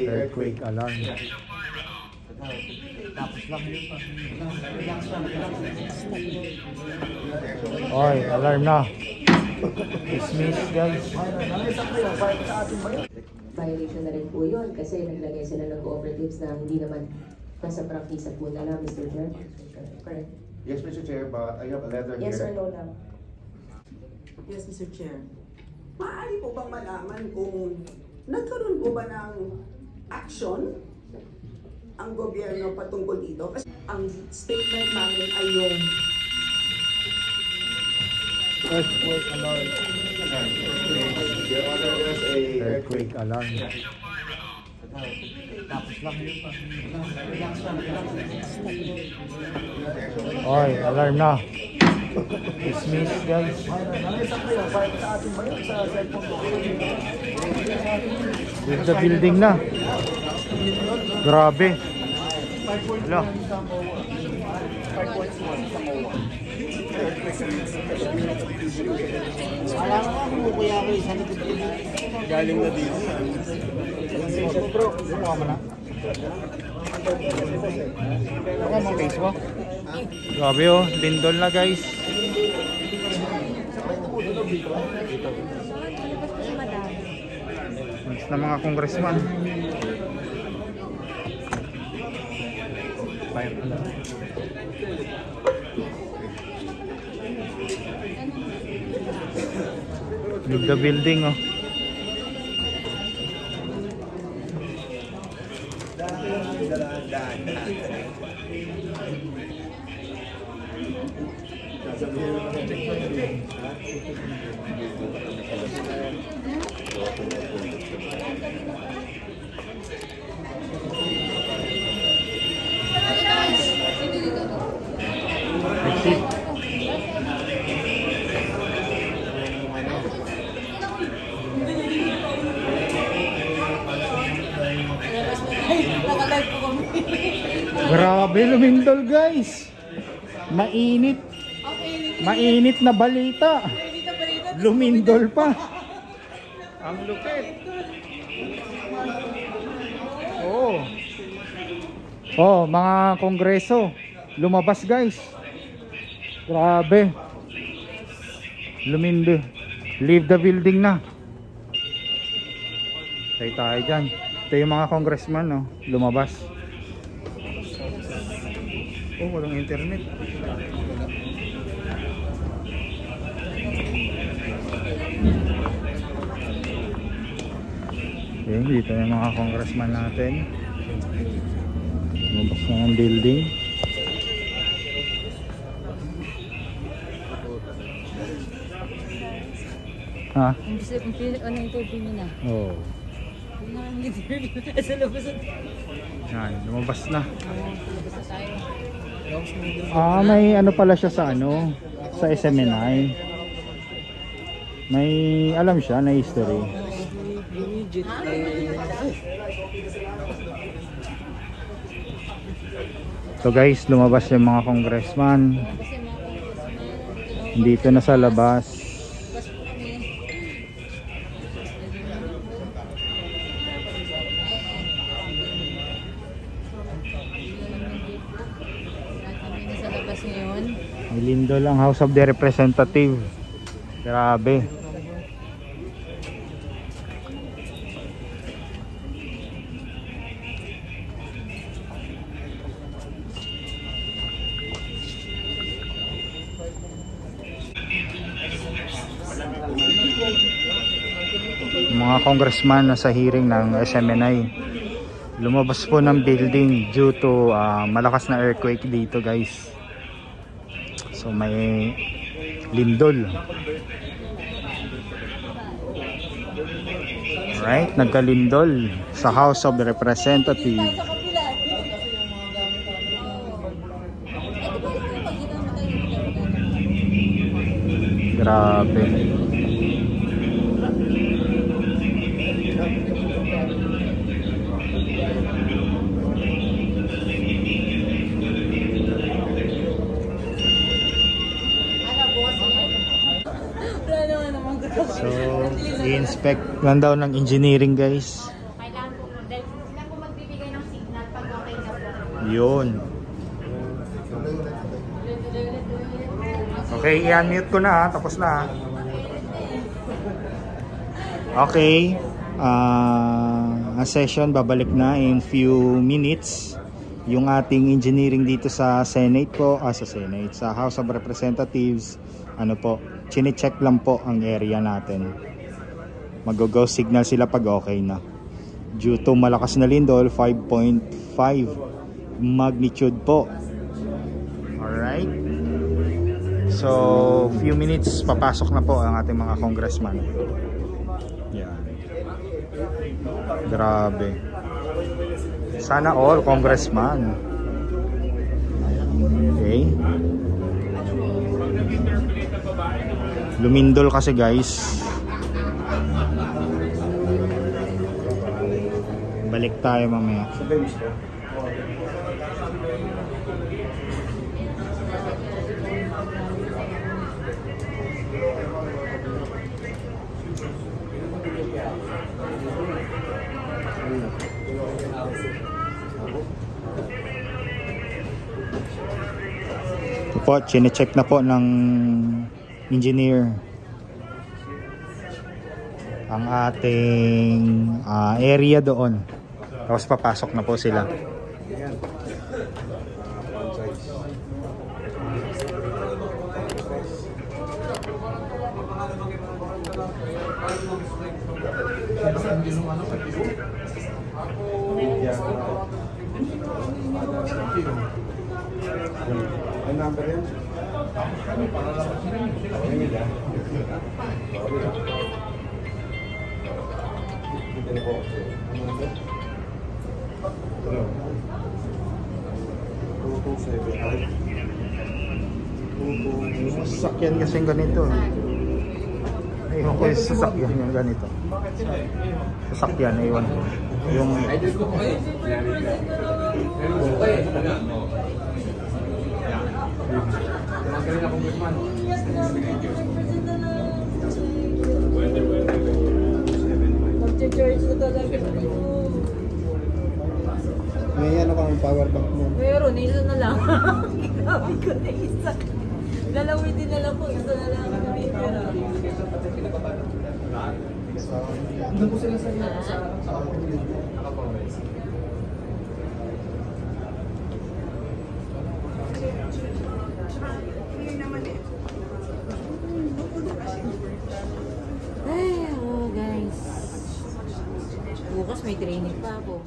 earthquake alarm. Oy, alarm na. Dismiss guys. Violation na rin po yun kasi naglagay sila ng cooperatives na hindi naman nasa practice po na lang, Mr. Chair. Correct? Yes, Mr. Chair, but I have a letter here. Yes or no lang? Yes, Mr. Chair. Maaari po bang malaman kung nagkaroon po ba ng action ang gobyerno patungkol dito? Kasi ang statement namin ay yung Earthquake alarm. Your Honor, there's a Earthquake alarm. Oy, alarm na. Dismiss guys. With the building na. Grabe. Wala. Galing na dito. Bro, gumawa mo na. Ako mo Facebook. Grabe oh, lindol na guys. Mas na mga congressman. Leave the building oh. Grabe, lumindol guys. Mainit. Mainit na balita. Lumindol pa. Ang lupit. Oh. Oh, mga kongreso. Lumabas guys. Grabe. Lumindol. Leave the building na. Tayo dyan. Ito yung mga congressman no? Lumabas. Oh, walang internet. Okay, dito yung mga congressman natin. Lumabas na ng building. Ha? Ano interview niya na? Oo. Sa labas na. Yan, lumabas na. Labas na tayo. May ano pala siya sa ano, sa SMNI. May alam siya na history. So guys, lumabas yung mga congressman. Dito na sa labas. Lindol ang House of the Representative. Grabe. Mga congressman na sa hearing ng SMNI. Lumabas po ng building due to malakas na earthquake dito guys. So may lindol. Alright, nagkalindol sa House of the Representative. Grabe. So, i-inspect lang daw ng engineering guys. Yun. Okay, i-unmute ko na. Tapos na. Okay. Ang session babalik na in few minutes. Yung ating engineering dito sa Senate po, sa House of Representatives, ano po, chine-check lang po ang area natin. Mag-go signal sila pag okay na. Due to malakas na lindol, 5.5 magnitude po. Alright. So, few minutes papasok na po ang ating mga congressman. Yeah. Grabe. Sana all congressman. Okay. Lumindol kasi guys. Balik tayo mamaya. Ito po, chine-check na po ng engineer ang ating area doon. Tapos papasok na po sila. Ang number yan? Sasakyan kasi ganito. Ayun ko yung sasakyan yung ganito. Sasakyan, ayun. Yung Mag-charge na talaga. May ano kang power bank mo? Meron, isa na lang. Ginabi ko na isa. Dalawin din na lang po, isa na lang. Doon po sila sa Ay, oh guys. Bukas may training pa ako.